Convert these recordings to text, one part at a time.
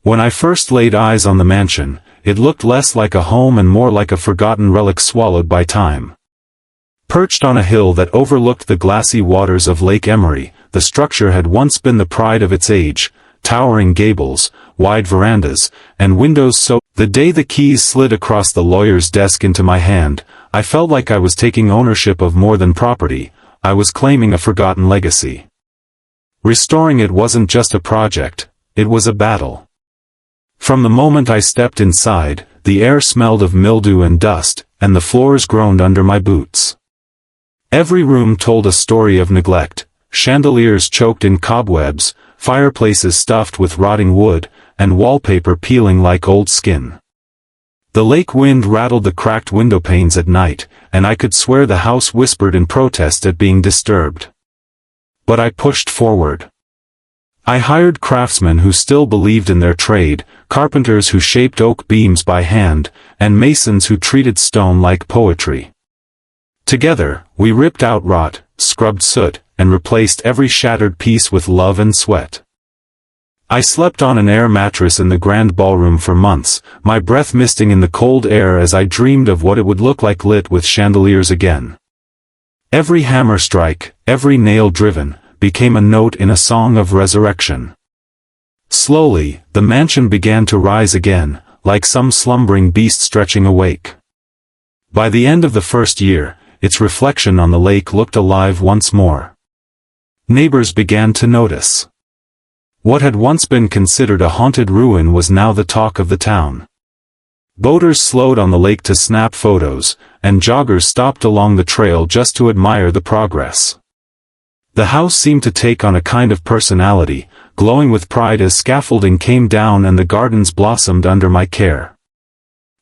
When I first laid eyes on the mansion, it looked less like a home and more like a forgotten relic swallowed by time. Perched on a hill that overlooked the glassy waters of Lake Emery, the structure had once been the pride of its age, towering gables, wide verandas, and windows so. The day the keys slid across the lawyer's desk into my hand, I felt like I was taking ownership of more than property. I was claiming a forgotten legacy. Restoring it wasn't just a project, it was a battle. From the moment I stepped inside, the air smelled of mildew and dust, and the floors groaned under my boots. Every room told a story of neglect, chandeliers choked in cobwebs, fireplaces stuffed with rotting wood, and wallpaper peeling like old skin. The lake wind rattled the cracked window panes at night, and I could swear the house whispered in protest at being disturbed. But I pushed forward. I hired craftsmen who still believed in their trade, carpenters who shaped oak beams by hand, and masons who treated stone like poetry. Together, we ripped out rot, scrubbed soot, and replaced every shattered piece with love and sweat. I slept on an air mattress in the grand ballroom for months, my breath misting in the cold air as I dreamed of what it would look like lit with chandeliers again. Every hammer strike, every nail driven, became a note in a song of resurrection. Slowly, the mansion began to rise again, like some slumbering beast stretching awake. By the end of the first year, its reflection on the lake looked alive once more. Neighbors began to notice. What had once been considered a haunted ruin was now the talk of the town. Boaters slowed on the lake to snap photos, and joggers stopped along the trail just to admire the progress. The house seemed to take on a kind of personality, glowing with pride as scaffolding came down and the gardens blossomed under my care.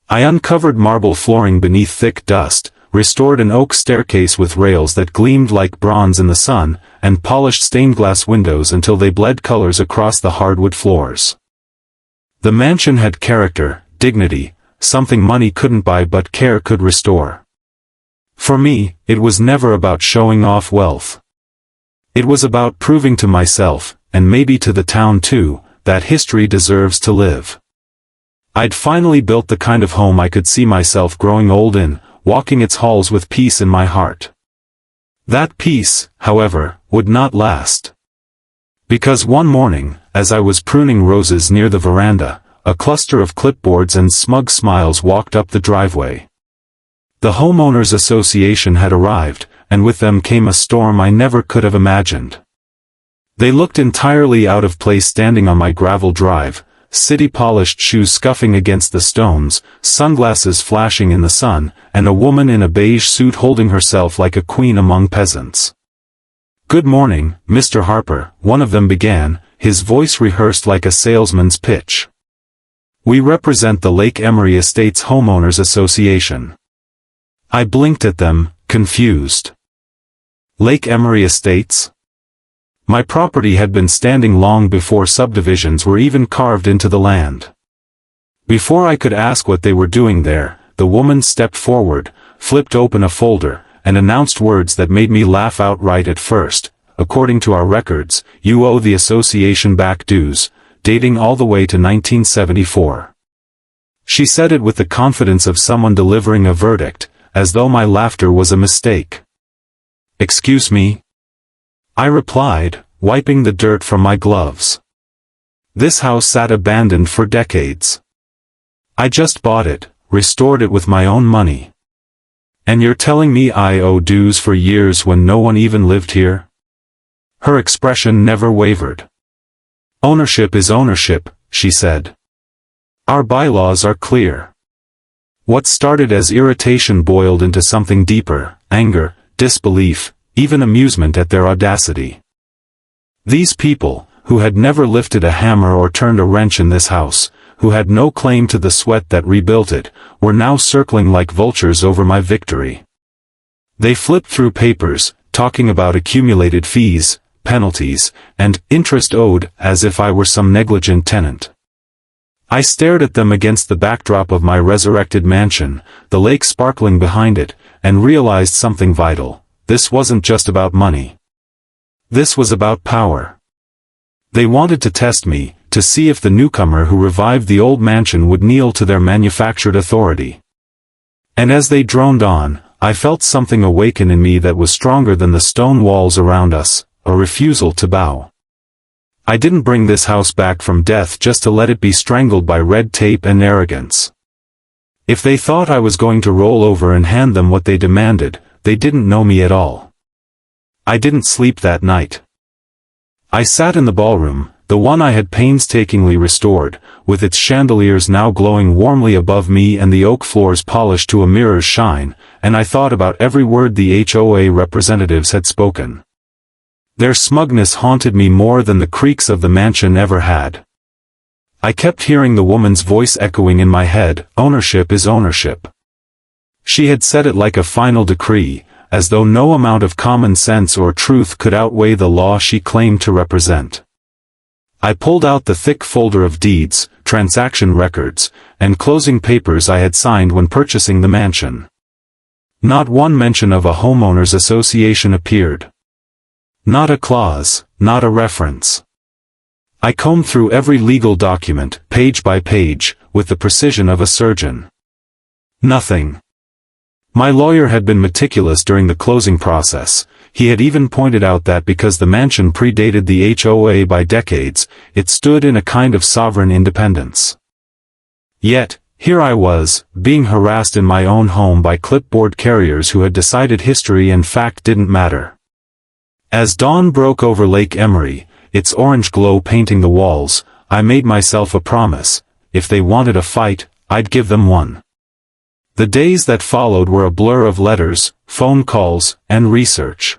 I uncovered marble flooring beneath thick dust, restored an oak staircase with rails that gleamed like bronze in the sun, and polished stained glass windows until they bled colors across the hardwood floors. The mansion had character, dignity, something money couldn't buy but care could restore. For me, it was never about showing off wealth. It was about proving to myself, and maybe to the town too, that history deserves to live. I'd finally built the kind of home I could see myself growing old in, walking its halls with peace in my heart. That peace, however, would not last. Because one morning, as I was pruning roses near the veranda, a cluster of clipboards and smug smiles walked up the driveway. The Homeowners Association had arrived, and with them came a storm I never could have imagined. They looked entirely out of place standing on my gravel drive, city-polished shoes scuffing against the stones, sunglasses flashing in the sun, and a woman in a beige suit holding herself like a queen among peasants. "Good morning, Mr. Harper," one of them began, his voice rehearsed like a salesman's pitch. "We represent the Lake Emery Estates Homeowners Association." I blinked at them, confused. Lake Emery Estates? My property had been standing long before subdivisions were even carved into the land. Before I could ask what they were doing there, the woman stepped forward, flipped open a folder, and announced words that made me laugh outright at first. "According to our records, you owe the association back dues, dating all the way to 1974. She said it with the confidence of someone delivering a verdict, as though my laughter was a mistake. "Excuse me?" I replied, wiping the dirt from my gloves. "This house sat abandoned for decades. I just bought it, restored it with my own money. And you're telling me I owe dues for years when no one even lived here?" Her expression never wavered. "Ownership is ownership," she said. "Our bylaws are clear." What started as irritation boiled into something deeper: anger, disbelief, even amusement at their audacity. These people, who had never lifted a hammer or turned a wrench in this house, who had no claim to the sweat that rebuilt it, were now circling like vultures over my victory. They flipped through papers, talking about accumulated fees, penalties, and interest owed, as if I were some negligent tenant. I stared at them against the backdrop of my resurrected mansion, the lake sparkling behind it, and realized something vital. This wasn't just about money. This was about power. They wanted to test me, to see if the newcomer who revived the old mansion would kneel to their manufactured authority. And as they droned on, I felt something awaken in me that was stronger than the stone walls around us, a refusal to bow. I didn't bring this house back from death just to let it be strangled by red tape and arrogance. If they thought I was going to roll over and hand them what they demanded, they didn't know me at all. I didn't sleep that night. I sat in the ballroom, the one I had painstakingly restored, with its chandeliers now glowing warmly above me and the oak floors polished to a mirror's shine, and I thought about every word the HOA representatives had spoken. Their smugness haunted me more than the creaks of the mansion ever had. I kept hearing the woman's voice echoing in my head, "Ownership is ownership." She had said it like a final decree, as though no amount of common sense or truth could outweigh the law she claimed to represent. I pulled out the thick folder of deeds, transaction records, and closing papers I had signed when purchasing the mansion. Not one mention of a homeowners association appeared. Not a clause, not a reference. I combed through every legal document, page by page, with the precision of a surgeon. Nothing. My lawyer had been meticulous during the closing process. He had even pointed out that because the mansion predated the HOA by decades, it stood in a kind of sovereign independence. Yet, here I was, being harassed in my own home by clipboard carriers who had decided history and fact didn't matter. As dawn broke over Lake Emery, its orange glow painting the walls, I made myself a promise: if they wanted a fight, I'd give them one. The days that followed were a blur of letters, phone calls, and research.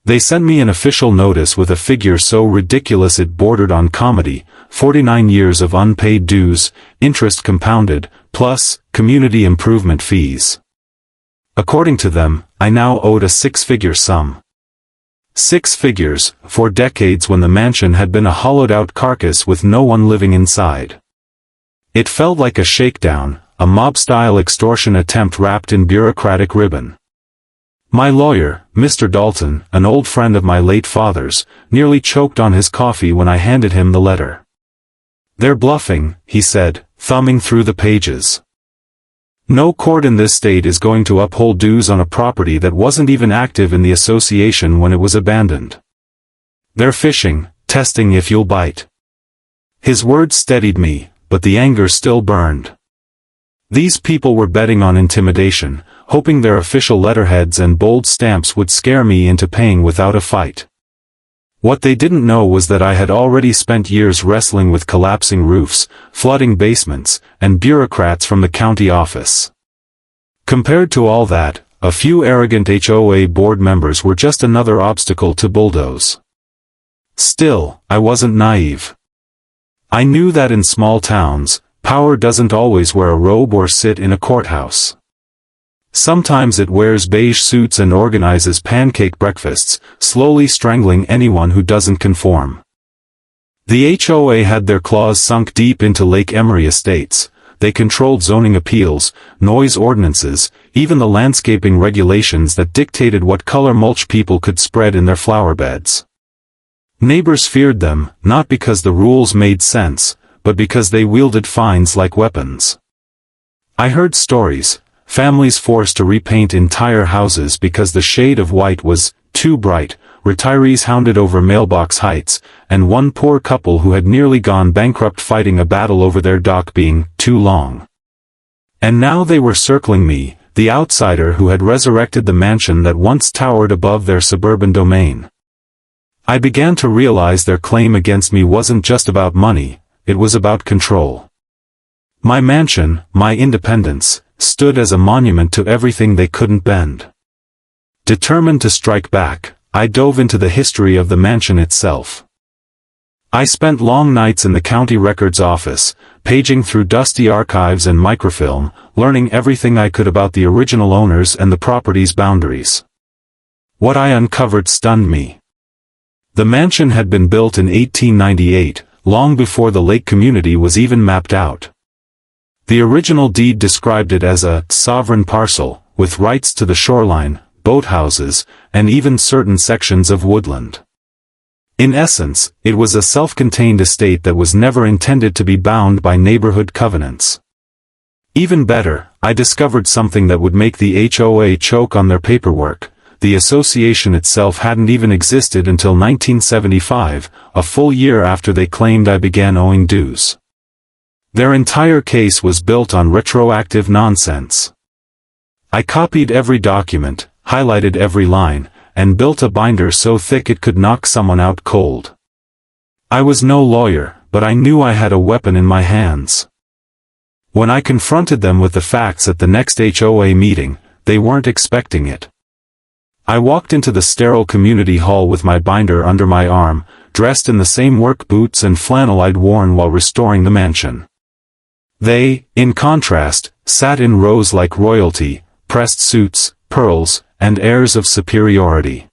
They sent me an official notice with a figure so ridiculous it bordered on comedy: 49 years of unpaid dues, interest compounded, plus community improvement fees. According to them, I now owed a six-figure sum. 6 figures, for decades when the mansion had been a hollowed-out carcass with no one living inside. It felt like a shakedown, a mob-style extortion attempt wrapped in bureaucratic ribbon. My lawyer, Mr. Dalton, an old friend of my late father's, nearly choked on his coffee when I handed him the letter. "They're bluffing," he said, thumbing through the pages. "No court in this state is going to uphold dues on a property that wasn't even active in the association when it was abandoned. They're fishing, testing if you'll bite." His words steadied me, but the anger still burned. These people were betting on intimidation, hoping their official letterheads and bold stamps would scare me into paying without a fight. What they didn't know was that I had already spent years wrestling with collapsing roofs, flooding basements, and bureaucrats from the county office. Compared to all that, a few arrogant HOA board members were just another obstacle to bulldoze. Still, I wasn't naive. I knew that in small towns, power doesn't always wear a robe or sit in a courthouse. Sometimes it wears beige suits and organizes pancake breakfasts, slowly strangling anyone who doesn't conform. The HOA had their claws sunk deep into Lake Emery estates. They controlled zoning appeals, noise ordinances, even the landscaping regulations that dictated what color mulch people could spread in their flower beds. Neighbors feared them, not because the rules made sense, but because they wielded fines like weapons. I heard stories. Families forced to repaint entire houses because the shade of white was too bright, retirees hounded over mailbox heights, and one poor couple who had nearly gone bankrupt fighting a battle over their dock being too long. And now they were circling me, the outsider who had resurrected the mansion that once towered above their suburban domain. I began to realize their claim against me wasn't just about money, it was about control. My mansion, my independence, stood as a monument to everything they couldn't bend. Determined to strike back, I dove into the history of the mansion itself. I spent long nights in the county records office, paging through dusty archives and microfilm, learning everything I could about the original owners and the property's boundaries. What I uncovered stunned me. The mansion had been built in 1898, long before the lake community was even mapped out. The original deed described it as a sovereign parcel, with rights to the shoreline, boathouses, and even certain sections of woodland. In essence, it was a self-contained estate that was never intended to be bound by neighborhood covenants. Even better, I discovered something that would make the HOA choke on their paperwork. The association itself hadn't even existed until 1975, a full year after they claimed I began owing dues. Their entire case was built on retroactive nonsense. I copied every document, highlighted every line, and built a binder so thick it could knock someone out cold. I was no lawyer, but I knew I had a weapon in my hands. When I confronted them with the facts at the next HOA meeting, they weren't expecting it. I walked into the sterile community hall with my binder under my arm, dressed in the same work boots and flannel I'd worn while restoring the mansion. They, in contrast, sat in rows like royalty, pressed suits, pearls, and airs of superiority.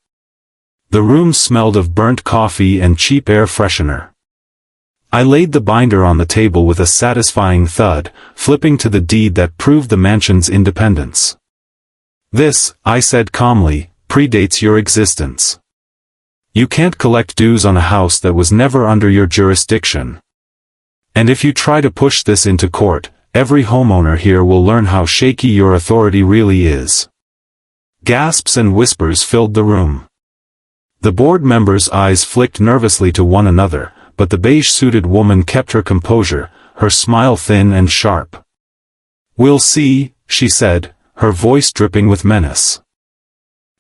The room smelled of burnt coffee and cheap air freshener. I laid the binder on the table with a satisfying thud, flipping to the deed that proved the mansion's independence. This, I said calmly, predates your existence. You can't collect dues on a house that was never under your jurisdiction. And if you try to push this into court, every homeowner here will learn how shaky your authority really is. Gasps and whispers filled the room. The board members' eyes flicked nervously to one another, but the beige-suited woman kept her composure, her smile thin and sharp. "We'll see," she said, her voice dripping with menace.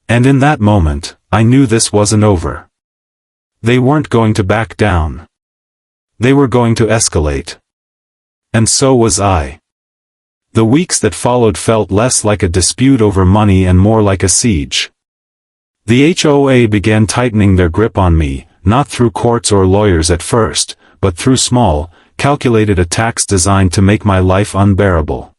And in that moment, I knew this wasn't over. They weren't going to back down. They were going to escalate. And so was I. The weeks that followed felt less like a dispute over money and more like a siege. The HOA began tightening their grip on me, not through courts or lawyers at first, but through small, calculated attacks designed to make my life unbearable.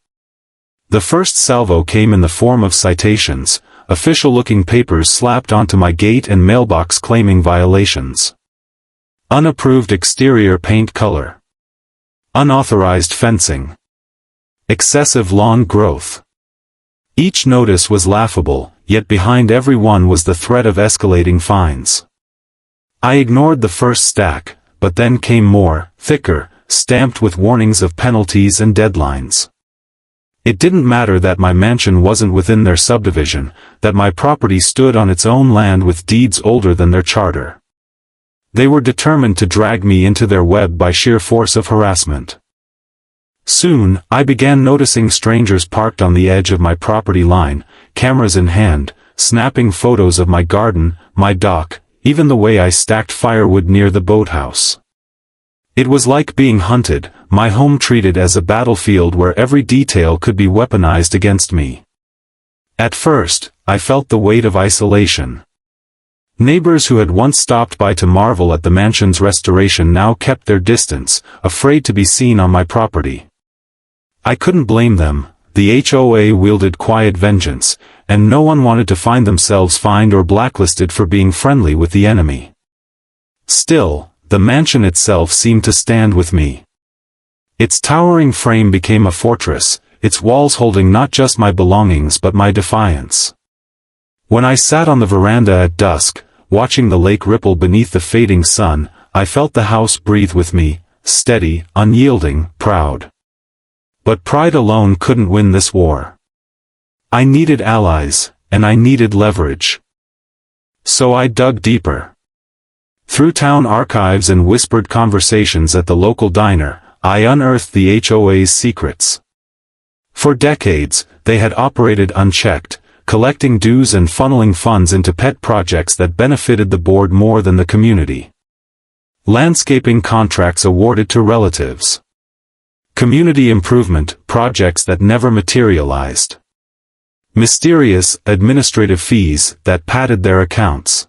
The first salvo came in the form of citations, official-looking papers slapped onto my gate and mailbox claiming violations. Unapproved exterior paint color. Unauthorized fencing. Excessive lawn growth. Each notice was laughable, yet behind every one was the threat of escalating fines. I ignored the first stack, but then came more, thicker, stamped with warnings of penalties and deadlines. It didn't matter that my mansion wasn't within their subdivision, that my property stood on its own land with deeds older than their charter. They were determined to drag me into their web by sheer force of harassment. Soon, I began noticing strangers parked on the edge of my property line, cameras in hand, snapping photos of my garden, my dock, even the way I stacked firewood near the boathouse. It was like being hunted, my home treated as a battlefield where every detail could be weaponized against me. At first, I felt the weight of isolation. Neighbors who had once stopped by to marvel at the mansion's restoration now kept their distance, afraid to be seen on my property. I couldn't blame them. The HOA wielded quiet vengeance, and no one wanted to find themselves fined or blacklisted for being friendly with the enemy. Still, the mansion itself seemed to stand with me. Its towering frame became a fortress, its walls holding not just my belongings but my defiance. When I sat on the veranda at dusk, watching the lake ripple beneath the fading sun, I felt the house breathe with me, steady, unyielding, proud. But pride alone couldn't win this war. I needed allies, and I needed leverage. So I dug deeper. Through town archives and whispered conversations at the local diner, I unearthed the HOA's secrets. For decades, they had operated unchecked, collecting dues and funneling funds into pet projects that benefited the board more than the community. Landscaping contracts awarded to relatives. Community improvement projects that never materialized. Mysterious administrative fees that padded their accounts.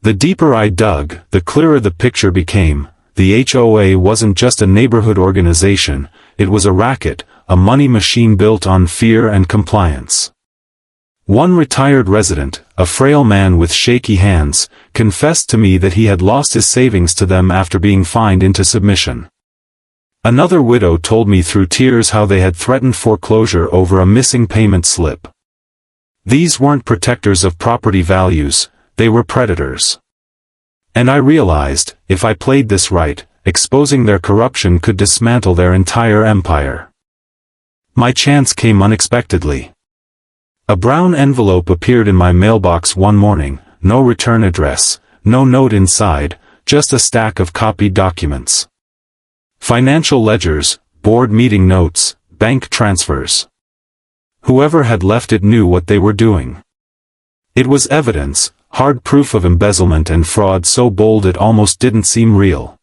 The deeper I dug, the clearer the picture became. The HOA wasn't just a neighborhood organization, it was a racket, a money machine built on fear and compliance. One retired resident, a frail man with shaky hands, confessed to me that he had lost his savings to them after being fined into submission. Another widow told me through tears how they had threatened foreclosure over a missing payment slip. These weren't protectors of property values, they were predators. And I realized, if I played this right, exposing their corruption could dismantle their entire empire. My chance came unexpectedly. A brown envelope appeared in my mailbox one morning, no return address, no note inside, just a stack of copied documents. Financial ledgers, board meeting notes, bank transfers. Whoever had left it knew what they were doing. It was evidence, hard proof of embezzlement and fraud so bold it almost didn't seem real.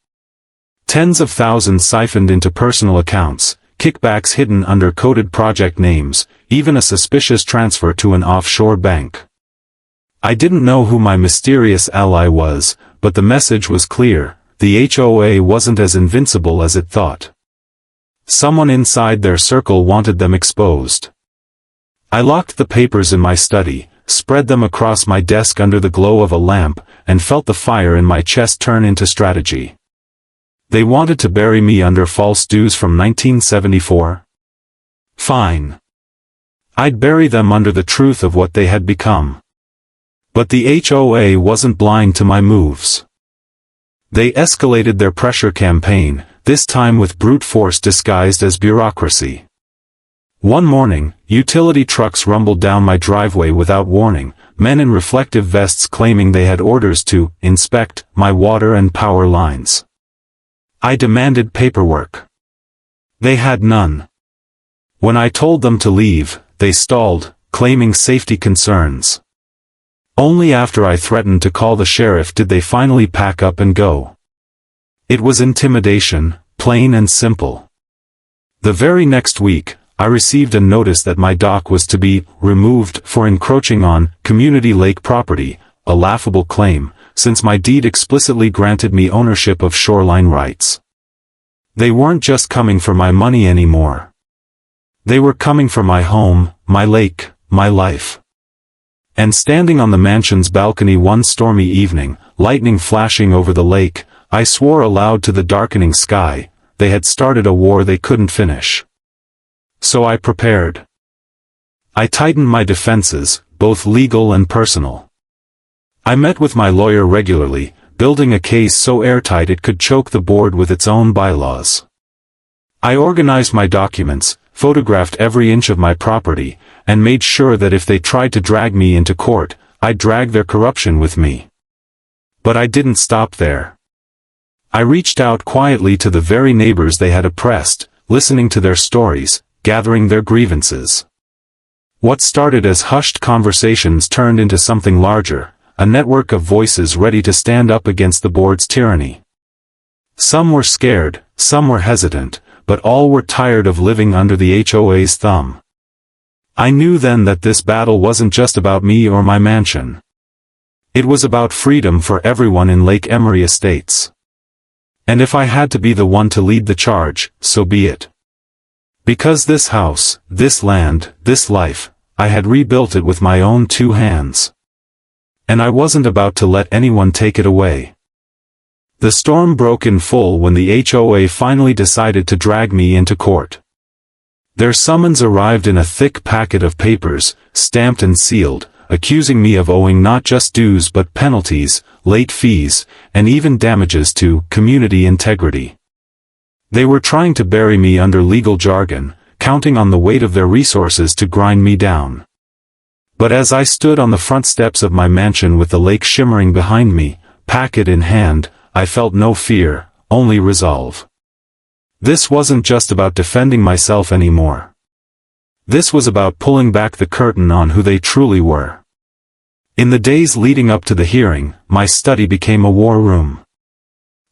Tens of thousands siphoned into personal accounts, kickbacks hidden under coded project names, even a suspicious transfer to an offshore bank. I didn't know who my mysterious ally was, but the message was clear: the HOA wasn't as invincible as it thought. Someone inside their circle wanted them exposed. I locked the papers in my study, spread them across my desk under the glow of a lamp, and felt the fire in my chest turn into strategy. They wanted to bury me under false dues from 1974? Fine. I'd bury them under the truth of what they had become. But the HOA wasn't blind to my moves. They escalated their pressure campaign, this time with brute force disguised as bureaucracy. One morning, utility trucks rumbled down my driveway without warning, men in reflective vests claiming they had orders to inspect my water and power lines. I demanded paperwork. They had none. When I told them to leave, they stalled, claiming safety concerns. Only after I threatened to call the sheriff did they finally pack up and go. It was intimidation, plain and simple. The very next week, I received a notice that my dock was to be removed for encroaching on community lake property, a laughable claim, since my deed explicitly granted me ownership of shoreline rights. They weren't just coming for my money anymore. They were coming for my home, my lake, my life. And standing on the mansion's balcony one stormy evening, lightning flashing over the lake, I swore aloud to the darkening sky: they had started a war they couldn't finish. So I prepared. I tightened my defenses, both legal and personal. I met with my lawyer regularly, building a case so airtight it could choke the board with its own bylaws. I organized my documents, photographed every inch of my property, and made sure that if they tried to drag me into court, I'd drag their corruption with me. But I didn't stop there. I reached out quietly to the very neighbors they had oppressed, listening to their stories, gathering their grievances. What started as hushed conversations turned into something larger, a network of voices ready to stand up against the board's tyranny. Some were scared, some were hesitant, but all were tired of living under the HOA's thumb. I knew then that this battle wasn't just about me or my mansion. It was about freedom for everyone in Lake Emery Estates. And if I had to be the one to lead the charge, so be it. Because this house, this land, this life, I had rebuilt it with my own two hands. And I wasn't about to let anyone take it away. The storm broke in full when the HOA finally decided to drag me into court. Their summons arrived in a thick packet of papers, stamped and sealed, accusing me of owing not just dues but penalties, late fees, and even damages to community integrity. They were trying to bury me under legal jargon, counting on the weight of their resources to grind me down. But as I stood on the front steps of my mansion with the lake shimmering behind me, packet in hand, I felt no fear, only resolve. This wasn't just about defending myself anymore. This was about pulling back the curtain on who they truly were. In the days leading up to the hearing, my study became a war room.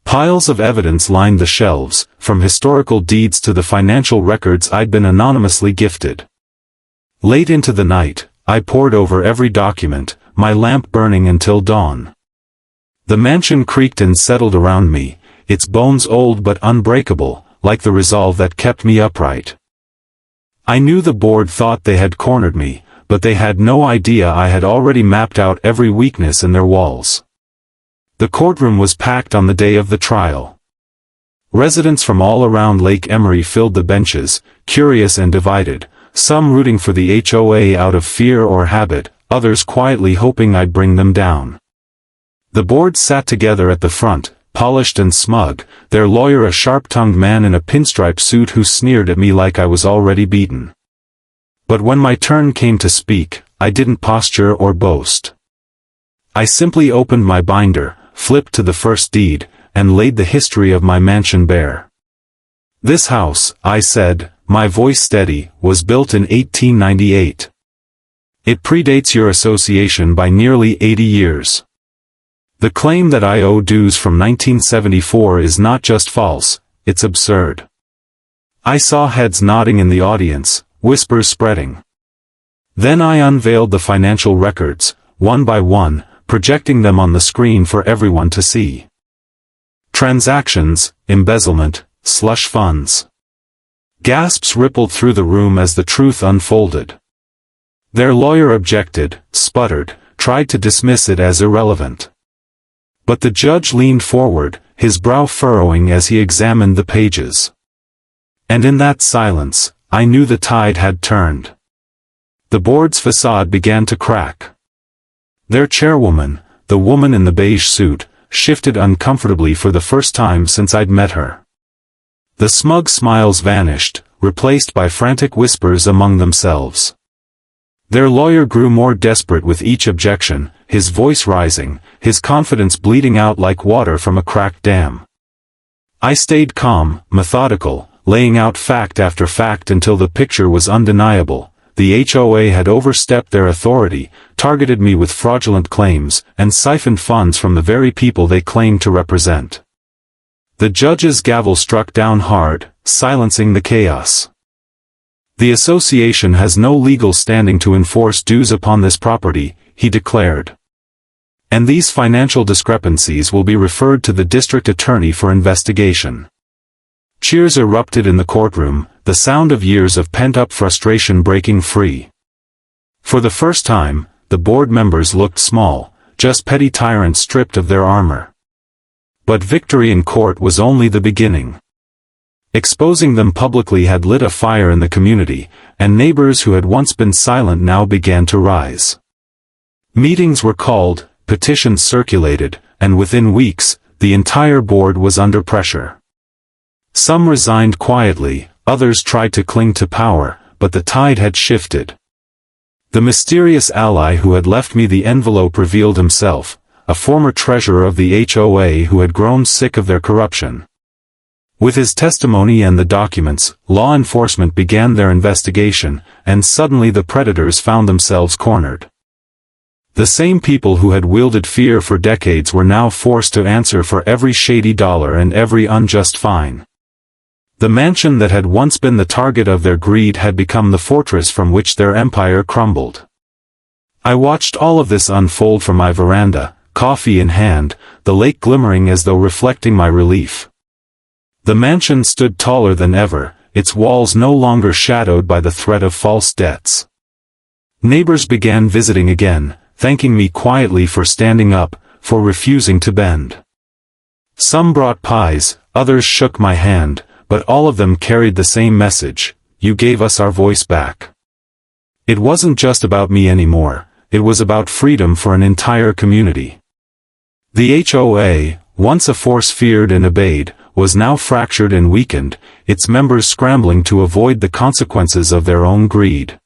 Piles of evidence lined the shelves, from historical deeds to the financial records I'd been anonymously gifted. Late into the night, I pored over every document, my lamp burning until dawn. The mansion creaked and settled around me, its bones old but unbreakable, like the resolve that kept me upright. I knew the board thought they had cornered me, but they had no idea I had already mapped out every weakness in their walls. The courtroom was packed on the day of the trial. Residents from all around Lake Emery filled the benches, curious and divided, some rooting for the HOA out of fear or habit, others quietly hoping I'd bring them down. The board sat together at the front, polished and smug, their lawyer a sharp-tongued man in a pinstripe suit who sneered at me like I was already beaten. But when my turn came to speak, I didn't posture or boast. I simply opened my binder, flipped to the first deed, and laid the history of my mansion bare. This house, I said, my voice steady, was built in 1898. It predates your association by nearly 80 years. The claim that I owe dues from 1974 is not just false, it's absurd. I saw heads nodding in the audience, whispers spreading. Then I unveiled the financial records, one by one, projecting them on the screen for everyone to see. Transactions, embezzlement, slush funds. Gasps rippled through the room as the truth unfolded. Their lawyer objected, sputtered, tried to dismiss it as irrelevant. But the judge leaned forward, his brow furrowing as he examined the pages. And in that silence, I knew the tide had turned. The board's facade began to crack. Their chairwoman, the woman in the beige suit, shifted uncomfortably for the first time since I'd met her. The smug smiles vanished, replaced by frantic whispers among themselves. Their lawyer grew more desperate with each objection, his voice rising, his confidence bleeding out like water from a cracked dam. I stayed calm, methodical, laying out fact after fact until the picture was undeniable. The HOA had overstepped their authority, targeted me with fraudulent claims, and siphoned funds from the very people they claimed to represent. The judge's gavel struck down hard, silencing the chaos. The association has no legal standing to enforce dues upon this property, he declared. And these financial discrepancies will be referred to the district attorney for investigation. Cheers erupted in the courtroom, the sound of years of pent-up frustration breaking free. For the first time, the board members looked small, just petty tyrants stripped of their armor. But victory in court was only the beginning. Exposing them publicly had lit a fire in the community, and neighbors who had once been silent now began to rise. Meetings were called, petitions circulated, and within weeks, the entire board was under pressure. Some resigned quietly, others tried to cling to power, but the tide had shifted. The mysterious ally who had left me the envelope revealed himself, a former treasurer of the HOA who had grown sick of their corruption. With his testimony and the documents, law enforcement began their investigation, and suddenly the predators found themselves cornered. The same people who had wielded fear for decades were now forced to answer for every shady dollar and every unjust fine. The mansion that had once been the target of their greed had become the fortress from which their empire crumbled. I watched all of this unfold from my veranda, coffee in hand, the lake glimmering as though reflecting my relief. The mansion stood taller than ever, its walls no longer shadowed by the threat of false debts. Neighbors began visiting again, thanking me quietly for standing up, for refusing to bend. Some brought pies, others shook my hand, but all of them carried the same message: you gave us our voice back. It wasn't just about me anymore, it was about freedom for an entire community. The HOA, once a force feared and obeyed, was now fractured and weakened, its members scrambling to avoid the consequences of their own greed.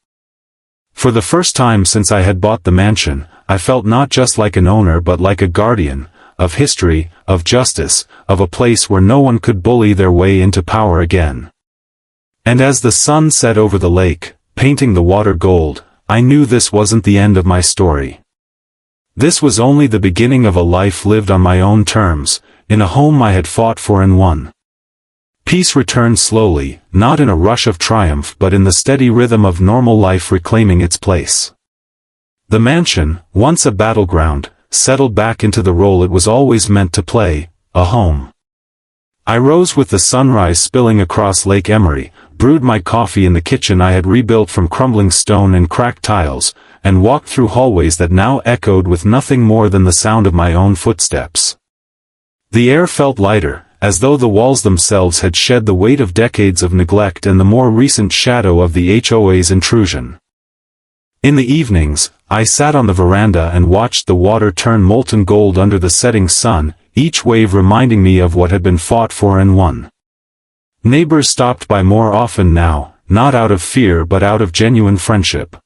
For the first time since I had bought the mansion, I felt not just like an owner but like a guardian, of history, of justice, of a place where no one could bully their way into power again. And as the sun set over the lake, painting the water gold, I knew this wasn't the end of my story. This was only the beginning of a life lived on my own terms, in a home I had fought for and won. Peace returned slowly, not in a rush of triumph but in the steady rhythm of normal life reclaiming its place. The mansion, once a battleground, settled back into the role it was always meant to play, a home. I rose with the sunrise spilling across Lake Emery, brewed my coffee in the kitchen I had rebuilt from crumbling stone and cracked tiles, and walked through hallways that now echoed with nothing more than the sound of my own footsteps. The air felt lighter, as though the walls themselves had shed the weight of decades of neglect and the more recent shadow of the HOA's intrusion. In the evenings, I sat on the veranda and watched the water turn molten gold under the setting sun, each wave reminding me of what had been fought for and won. Neighbors stopped by more often now, not out of fear but out of genuine friendship.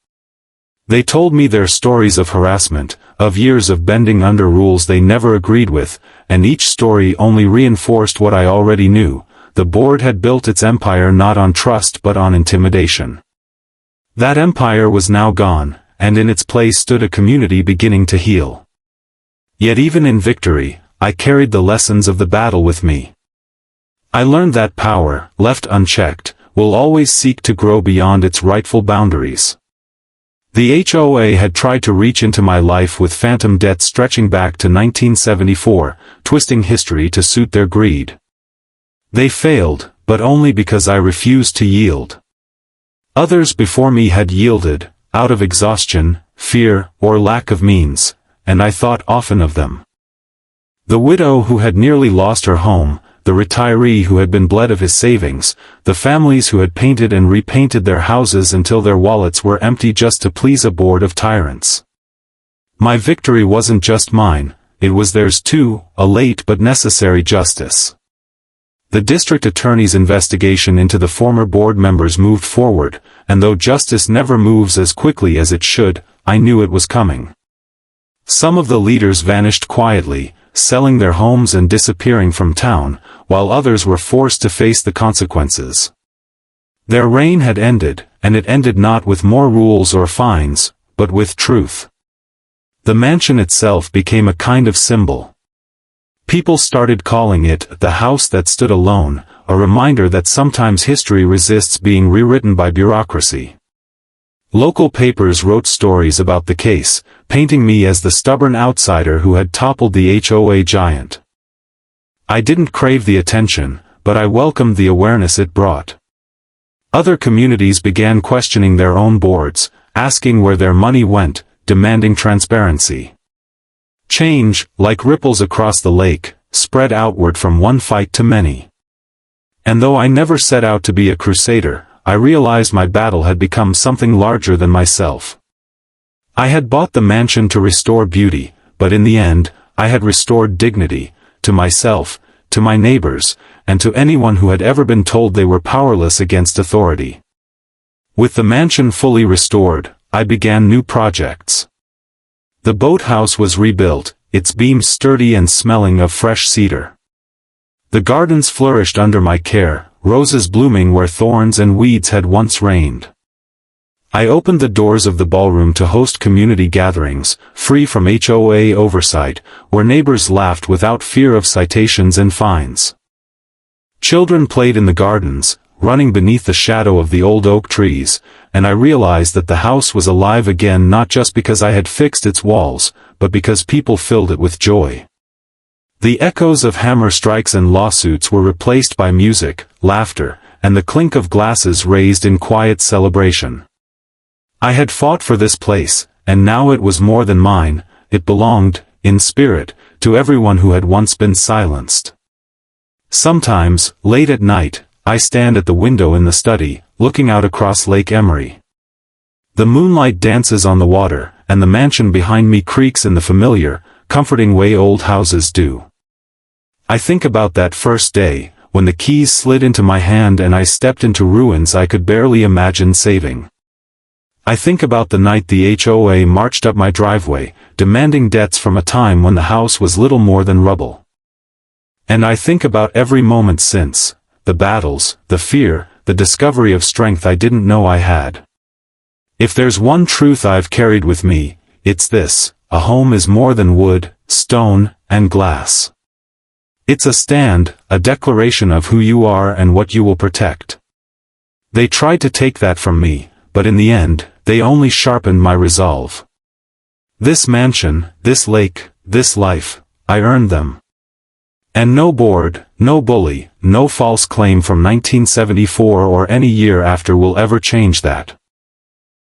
They told me their stories of harassment, of years of bending under rules they never agreed with, and each story only reinforced what I already knew: the board had built its empire not on trust but on intimidation. That empire was now gone, and in its place stood a community beginning to heal. Yet even in victory, I carried the lessons of the battle with me. I learned that power, left unchecked, will always seek to grow beyond its rightful boundaries. The HOA had tried to reach into my life with phantom debts stretching back to 1974, twisting history to suit their greed. They failed, but only because I refused to yield. Others before me had yielded, out of exhaustion, fear, or lack of means, and I thought often of them. The widow who had nearly lost her home, the retiree who had been bled of his savings, the families who had painted and repainted their houses until their wallets were empty just to please a board of tyrants. My victory wasn't just mine, it was theirs too, a late but necessary justice. The district attorney's investigation into the former board members moved forward, and though justice never moves as quickly as it should, I knew it was coming. Some of the leaders vanished quietly, selling their homes and disappearing from town, while others were forced to face the consequences. Their reign had ended, and it ended not with more rules or fines, but with truth. The mansion itself became a kind of symbol. People started calling it the house that stood alone, a reminder that sometimes history resists being rewritten by bureaucracy. Local papers wrote stories about the case, painting me as the stubborn outsider who had toppled the HOA giant. I didn't crave the attention, but I welcomed the awareness it brought. Other communities began questioning their own boards, asking where their money went, demanding transparency. Change, like ripples across the lake, spread outward from one fight to many. And though I never set out to be a crusader, I realized my battle had become something larger than myself. I had bought the mansion to restore beauty, but in the end, I had restored dignity, to myself, to my neighbors, and to anyone who had ever been told they were powerless against authority. With the mansion fully restored, I began new projects. The boathouse was rebuilt, its beams sturdy and smelling of fresh cedar. The gardens flourished under my care, roses blooming where thorns and weeds had once reigned. I opened the doors of the ballroom to host community gatherings, free from HOA oversight, where neighbors laughed without fear of citations and fines. Children played in the gardens, running beneath the shadow of the old oak trees, and I realized that the house was alive again not just because I had fixed its walls, but because people filled it with joy. The echoes of hammer strikes and lawsuits were replaced by music, laughter, and the clink of glasses raised in quiet celebration. I had fought for this place, and now it was more than mine, it belonged, in spirit, to everyone who had once been silenced. Sometimes, late at night, I stand at the window in the study, looking out across Lake Emery. The moonlight dances on the water, and the mansion behind me creaks in the familiar, comforting way old houses do. I think about that first day, when the keys slid into my hand and I stepped into ruins I could barely imagine saving. I think about the night the HOA marched up my driveway, demanding debts from a time when the house was little more than rubble. And I think about every moment since, the battles, the fear, the discovery of strength I didn't know I had. If there's one truth I've carried with me, it's this: a home is more than wood, stone, and glass. It's a stand, a declaration of who you are and what you will protect. They tried to take that from me, but in the end, they only sharpened my resolve. This mansion, this lake, this life, I earned them. And no board, no bully, no false claim from 1974 or any year after will ever change that.